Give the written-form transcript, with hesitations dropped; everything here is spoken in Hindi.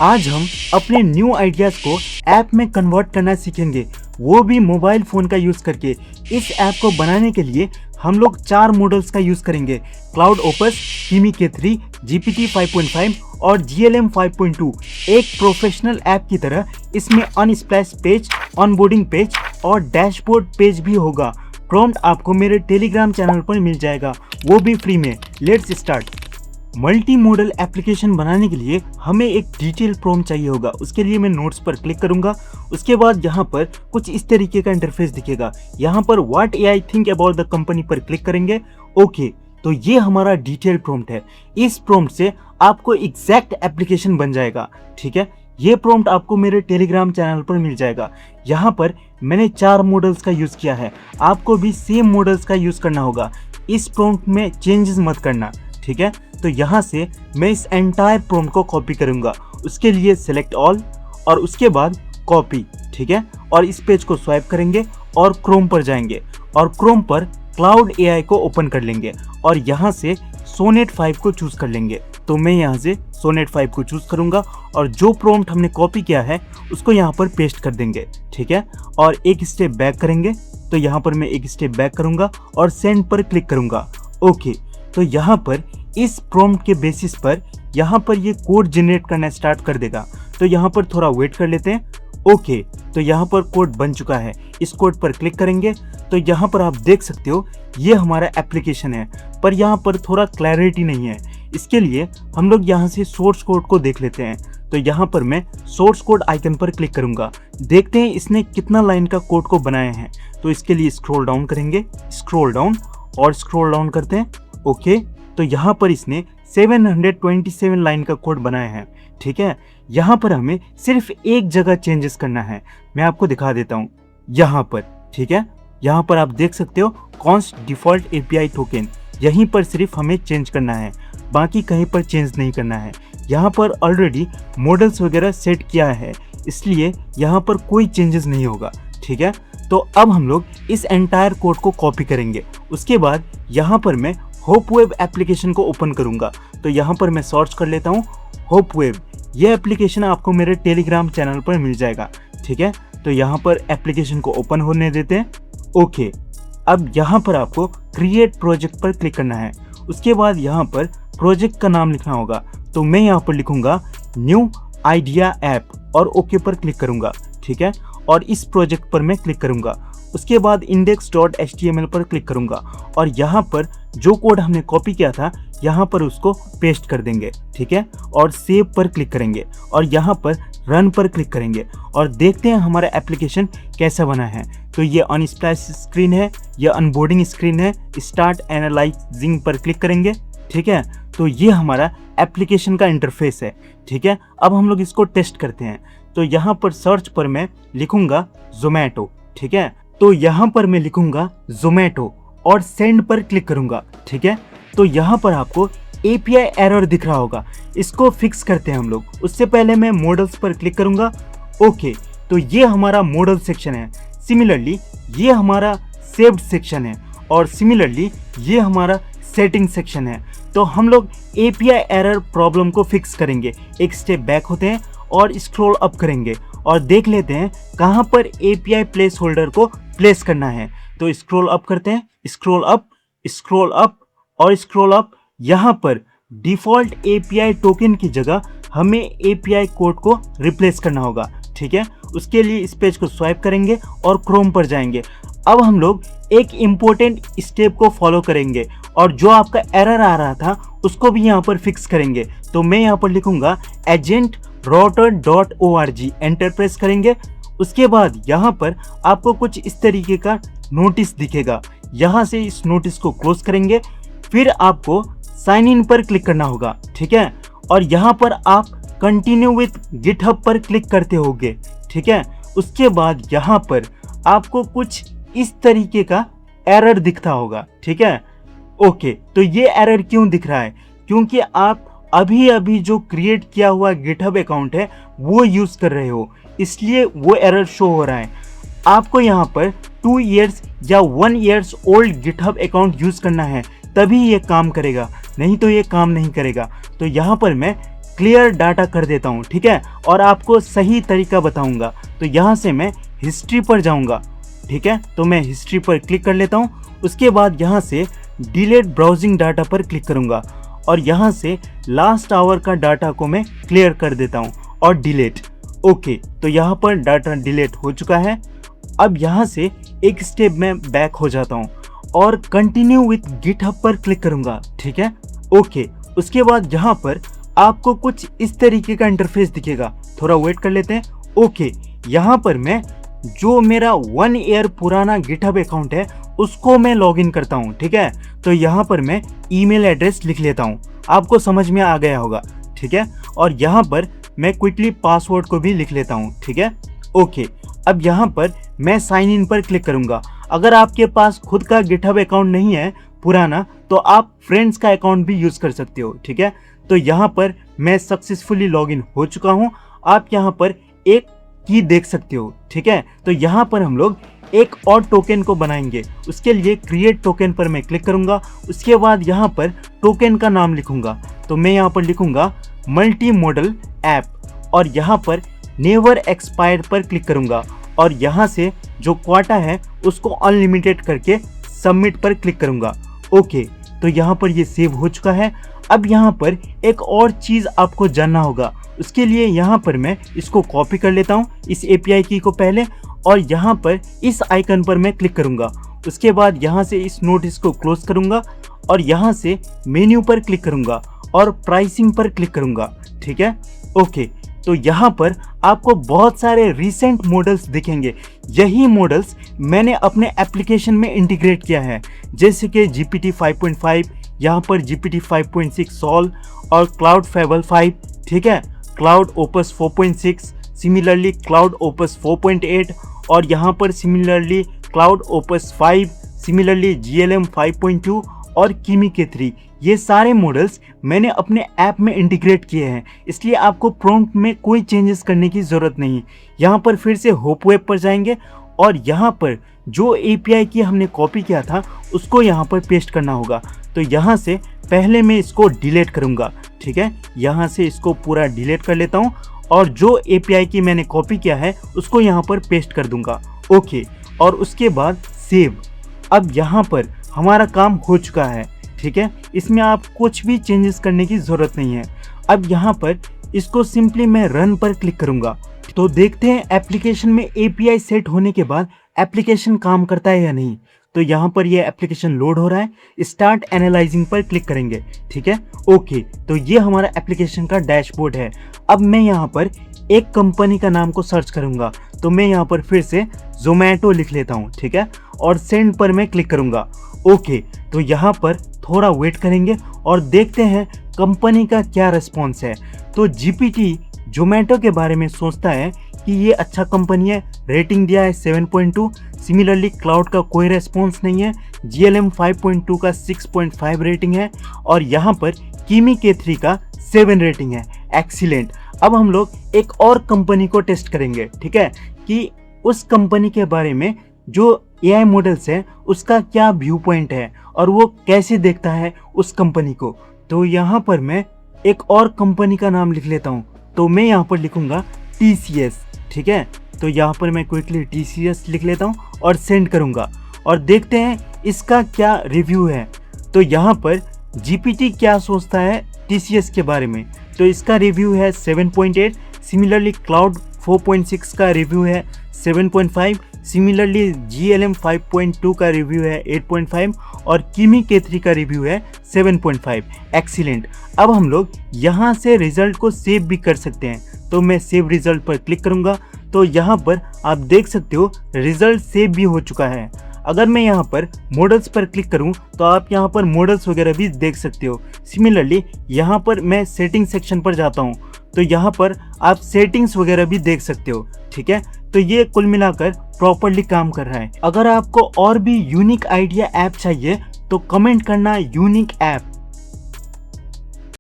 आज हम अपने न्यू आइडियाज को ऐप में कन्वर्ट करना सीखेंगे, वो भी मोबाइल फोन का यूज करके। इस ऐप को बनाने के लिए हम लोग 4 मॉडल्स का यूज करेंगे, क्लाउड ओपस, किमी K3, GPT 5.5 और GLM 5.2। एक प्रोफेशनल ऐप की तरह इसमें अनस्प्लैश पेज, ऑनबोर्डिंग पेज और डैशबोर्ड पेज भी होगा। प्रॉम्प्ट आपको मेरे टेलीग्राम चैनल पर मिल जाएगा, वो भी फ्री में। Let's start. Multi modal application बनाने के लिए हमें एक डिटेल प्रॉम्प्ट चाहिए होगा। उसके लिए मैं नोट्स पर क्लिक करूंगा। उसके बाद यहाँ पर कुछ इस तरीके का इंटरफेस दिखेगा। यहाँ पर what AI think about the company पर क्लिक करेंगे। ओके, तो ये हमारा डिटेल प्रॉम्प्ट है। इस प्रॉम्प्ट से आपको एग्जैक्ट एप्लीकेशन बन जाएगा। ठीक है, ये प्रॉम्प्ट आपको मेरे टेलीग्राम चैनल पर मिल जाएगा। यहाँ पर मैंने 4 मॉडल्स का यूज किया है, आपको भी सेम मॉडल्स का यूज करना होगा। इस प्रॉम्प्ट में चेंजेस मत करना, ठीक है। तो यहाँ से मैं इस एंटायर प्रॉम्प्ट को कॉपी करूंगा। उसके लिए सिलेक्ट ऑल और उसके बाद कॉपी, ठीक है। और इस पेज को स्वाइप करेंगे और क्रोम पर जाएंगे और क्रोम पर क्लाउड AI को ओपन कर लेंगे और यहाँ से सोनेट 5 को चूज कर लेंगे। तो मैं यहाँ से सोनेट 5 को चूज करूंगा और जो प्रॉम्प्ट हमने कॉपी किया है उसको यहाँ पर पेस्ट कर देंगे, ठीक है। और एक स्टेप बैक करेंगे। तो यहाँ पर मैं एक स्टेप बैक करूंगा और सेंड पर क्लिक करूंगा। ओके, तो यहाँ पर इस प्रॉम्प्ट के बेसिस पर यहाँ पर ये कोड जनरेट करना स्टार्ट कर देगा। तो यहाँ पर थोड़ा वेट कर लेते हैं। ओके, तो यहाँ पर कोड बन चुका है। इस कोड पर क्लिक करेंगे तो यहाँ पर आप देख सकते हो ये हमारा एप्लीकेशन है, पर यहाँ पर थोड़ा क्लैरिटी नहीं है। इसके लिए हम लोग यहाँ से सोर्स कोड को देख लेते हैं। तो यहाँ पर मैं सोर्स कोड आइकन पर क्लिक करूंगा। देखते हैं इसने कितना लाइन का कोड को बनाया है। तो इसके लिए स्क्रॉल डाउन करेंगे, स्क्रॉल डाउन और स्क्रॉल डाउन करते हैं। ओके, तो यहाँ पर इसने 727 लाइन का कोड बनाया है, ठीक है। यहाँ पर हमें सिर्फ एक जगह चेंजेस करना है, मैं आपको दिखा देता हूँ यहाँ पर, ठीक है। यहाँ पर आप देख सकते हो कॉन्स्ट डिफॉल्ट API टोकन, यहीं पर सिर्फ हमें चेंज करना है, बाकी कहीं पर चेंज नहीं करना है। यहाँ पर ऑलरेडी मॉडल्स वगैरह सेट किया है, इसलिए यहाँ पर कोई चेंजेस नहीं होगा, ठीक है। तो अब हम लोग इस एंटायर कोड को कॉपी करेंगे। उसके बाद यहाँ पर मैं होप वेब एप्लीकेशन को ओपन करूंगा। तो यहाँ पर मैं सर्च कर लेता हूँ होप वेब। ये एप्लीकेशन आपको मेरे टेलीग्राम चैनल पर मिल जाएगा, ठीक है। तो यहाँ पर एप्लीकेशन को ओपन होने देते हैं। ओके, अब यहाँ पर आपको क्रिएट प्रोजेक्ट पर क्लिक करना है। उसके बाद यहाँ पर प्रोजेक्ट का नाम लिखना होगा। तो मैं यहाँ पर लिखूंगा न्यू आइडिया ऐप और ओके पर क्लिक करूंगा, ठीक है। और इस प्रोजेक्ट पर मैं क्लिक करूंगा। उसके बाद index.html पर क्लिक करूंगा और यहाँ पर जो कोड हमने कॉपी किया था यहाँ पर उसको पेस्ट कर देंगे, ठीक है। और सेव पर क्लिक करेंगे और यहाँ पर रन पर क्लिक करेंगे और देखते हैं हमारा एप्लीकेशन कैसा बना है। तो ये अनस्प्लैश स्क्रीन है, ये अनबोर्डिंग स्क्रीन है। स्टार्ट एनालाइजिंग पर क्लिक करेंगे, ठीक है। तो ये हमारा एप्लीकेशन का इंटरफेस है, ठीक है। अब हम लोग इसको टेस्ट करते हैं। तो यहाँ पर सर्च पर मैं लिखूंगा जोमेटो, ठीक है। तो यहाँ पर मैं लिखूंगा जोमेटो और सेंड पर क्लिक करूंगा, ठीक है। तो यहाँ पर आपको API एरर दिख रहा होगा, इसको फिक्स करते हैं हम लोग। उससे पहले मैं मॉडल्स पर क्लिक करूंगा। ओके, तो ये हमारा मॉडल सेक्शन है। सिमिलरली ये हमारा सेव्ड सेक्शन है और सिमिलरली ये हमारा सेटिंग सेक्शन है। तो हम लोग API एरर प्रॉब्लम को फिक्स करेंगे। एक स्टेप बैक होते हैं और स्क्रॉल अप करेंगे और देख लेते हैं कहाँ पर API प्लेस होल्डर को प्लेस करना है। तो स्क्रॉल अप करते हैं, स्क्रॉल अप, स्क्रॉल अप और स्क्रॉल अप। यहाँ पर डिफॉल्ट API टोकन की जगह हमें API कोड को रिप्लेस करना होगा, ठीक है। उसके लिए इस पेज को स्वाइप करेंगे और क्रोम पर जाएंगे। अब हम लोग एक इम्पोर्टेंट स्टेप को फॉलो करेंगे और जो आपका एरर आ रहा था उसको भी यहाँ पर फिक्स करेंगे। तो मैं यहाँ पर लिखूंगा agentrouter.org, एंटर प्रेस करेंगे। उसके बाद यहाँ पर आपको कुछ इस तरीके का नोटिस दिखेगा। यहाँ से इस नोटिस को क्लोज करेंगे, फिर आपको साइन इन पर क्लिक करना होगा, ठीक है। और यहाँ पर आप कंटिन्यू विथ गिटहब पर क्लिक करते होंगे, ठीक है। उसके बाद यहाँ पर आपको कुछ इस तरीके का एरर दिखता होगा, ठीक है। ओके, तो ये एरर क्यों दिख रहा है? क्योंकि आप अभी जो क्रिएट किया हुआ गिटहब अकाउंट है वो यूज कर रहे हो, इसलिए वो एरर शो हो रहा है। आपको यहाँ पर 2 इयर्स या 1 years old GitHub account use करना है, तभी ये काम करेगा, नहीं तो ये काम नहीं करेगा। तो यहाँ पर मैं क्लियर डाटा कर देता हूँ, ठीक है, और आपको सही तरीका बताऊंगा। तो यहाँ से मैं हिस्ट्री पर जाऊंगा, ठीक है, तो मैं हिस्ट्री पर क्लिक कर लेता हूँ। उसके बाद यहाँ से डिलीट ब्राउजिंग डाटा पर क्लिक करूंगा और यहाँ से लास्ट आवर का डाटा को मैं क्लियर कर देता हूँ और डिलीट। ओके, तो यहाँ पर डाटा डिलीट हो चुका है। अब यहाँ से एक स्टेप में बैक हो जाता हूँ और कंटिन्यू विथ गिटहब पर क्लिक करूंगा, ठीक है। ओके, उसके बाद यहाँ पर आपको कुछ इस तरीके का इंटरफेस दिखेगा, थोड़ा वेट कर लेते हैं। ओके, यहाँ पर मैं जो मेरा 1 ईयर पुराना गिटहब अकाउंट है उसको मैं लॉगिन करता हूँ, ठीक है। तो यहाँ पर मैं ईमेल एड्रेस लिख लेता हूँ, आपको समझ में आ गया होगा, ठीक है। और यहाँ पर मैं क्विकली पासवर्ड को भी लिख लेता हूँ, ठीक है। ओके, अब यहाँ पर मैं साइन इन पर क्लिक करूँगा। अगर आपके पास खुद का गिटहब अकाउंट नहीं है पुराना, तो आप फ्रेंड्स का अकाउंट भी यूज़ कर सकते हो, ठीक है। तो यहाँ पर मैं सक्सेसफुली लॉगिन हो चुका हूँ। आप यहाँ पर एक की देख सकते हो, ठीक है। तो यहाँ पर हम लोग एक और टोकन को बनाएंगे। उसके लिए क्रिएट टोकन पर मैं क्लिक करूंगा। उसके बाद यहाँ पर टोकन का नाम लिखूंगा। तो मैं यहाँ पर लिखूंगा मल्टी मॉडल ऐप और यहाँ पर नेवर एक्सपायर्ड पर क्लिक करूंगा और यहाँ से जो क्वाटा है उसको अनलिमिटेड करके सबमिट पर क्लिक करूंगा। ओके, तो यहाँ पर ये सेव हो चुका है। अब यहाँ पर एक और चीज़ आपको जानना होगा। उसके लिए यहाँ पर मैं इसको कॉपी कर लेता हूँ, इस API की को पहले, और यहाँ पर इस आइकन पर मैं क्लिक करूँगा। उसके बाद यहाँ से इस नोटिस को क्लोज करूँगा और यहाँ से मेन्यू पर क्लिक करूँगा और प्राइसिंग पर क्लिक करूँगा, ठीक है। ओके, तो यहाँ पर आपको बहुत सारे रिसेंट मॉडल्स दिखेंगे। यही मॉडल्स मैंने अपने एप्लीकेशन में इंटीग्रेट किया है, जैसे कि GPT 5.5, यहाँ पर GPT 5.6 सॉल्व और क्लाउड फेबल 5, ठीक है, cloud opus 4.6, similarly cloud opus 4.8 और यहाँ पर similarly cloud opus 5, similarly GLM 5.2 और Kimi K3। ये सारे मॉडल्स मैंने अपने ऐप में इंटीग्रेट किए हैं, इसलिए आपको प्रॉम्प्ट में कोई चेंजेस करने की ज़रूरत नहीं। यहाँ पर फिर से होप वेब पर जाएंगे और यहाँ पर जो API की हमने कॉपी किया था उसको यहाँ पर पेस्ट करना होगा। तो यहाँ से पहले मैं इसको डिलीट करूँगा, ठीक है, यहाँ से इसको पूरा डिलीट कर लेता हूँ और जो API की मैंने कॉपी किया है उसको यहाँ पर पेस्ट कर दूँगा। ओके, और उसके बाद सेव। अब यहाँ पर हमारा काम हो चुका है, ठीक है, इसमें आप कुछ भी चेंजेस करने की ज़रूरत नहीं है। अब यहाँ पर इसको सिंपली मैं रन पर क्लिक करूँगा। तो देखते हैं एप्लीकेशन में API सेट होने के बाद एप्लीकेशन काम करता है या नहीं। तो यहाँ पर ये एप्लीकेशन लोड हो रहा है। स्टार्ट एनालाइजिंग पर क्लिक करेंगे, ठीक है। ओके, तो ये हमारा एप्लीकेशन का डैशबोर्ड है। अब मैं यहाँ पर एक कंपनी का नाम को सर्च करूँगा। तो मैं यहाँ पर फिर से जोमेटो लिख लेता हूँ, ठीक है, और सेंड पर मैं क्लिक करूँगा। ओके, तो यहाँ पर थोड़ा वेट करेंगे और देखते हैं कंपनी का क्या रिस्पॉन्स है। तो GPT जोमेटो के बारे में सोचता है कि ये अच्छा कंपनी है, रेटिंग दिया है 7.2। सिमिलरली क्लाउड का कोई रेस्पॉन्स नहीं है, GLM 5.2 का 6.5 रेटिंग है और यहाँ पर Kimi K3 का 7 रेटिंग है। एक्सीलेंट। अब हम लोग एक और कंपनी को टेस्ट करेंगे, ठीक है, कि उस कंपनी के बारे में जो AI मॉडल्स है उसका क्या व्यू पॉइंट है और वो कैसे देखता है उस कंपनी को। तो यहाँ पर मैं एक और कंपनी का नाम लिख लेता हूँ। तो मैं यहाँ पर लिखूँगा TCS, ठीक है। तो यहाँ पर मैं क्विकली TCS लिख लेता हूँ और सेंड करूँगा और देखते हैं इसका क्या रिव्यू है। तो यहाँ पर GPT क्या सोचता है TCS के बारे में। तो इसका रिव्यू है 7.8। सिमिलरली क्लाउड 4.6 का रिव्यू है 7.5। सिमिलरली GLM 5.2 का रिव्यू है 8.5 और Kimi K3 का रिव्यू है 7.5। एक्सीलेंट। अब हम लोग यहाँ से रिजल्ट को सेव भी कर सकते हैं। तो मैं सेव रिजल्ट पर क्लिक करूँगा। तो यहाँ पर आप देख सकते हो रिजल्ट सेव भी हो चुका है। अगर मैं यहाँ पर मॉडल्स पर क्लिक करूँ तो आप यहाँ पर मॉडल्स वगैरह भी देख सकते हो। सिमिलरली यहाँ पर मैं सेटिंग सेक्शन पर जाता हूँ तो यहाँ पर आप सेटिंग्स वगैरह भी देख सकते हो, ठीक है। तो ये कुल मिलाकर प्रॉपर्ली काम कर रहा है। अगर आपको और भी यूनिक आइडिया ऐप चाहिए तो कमेंट करना यूनिक ऐप।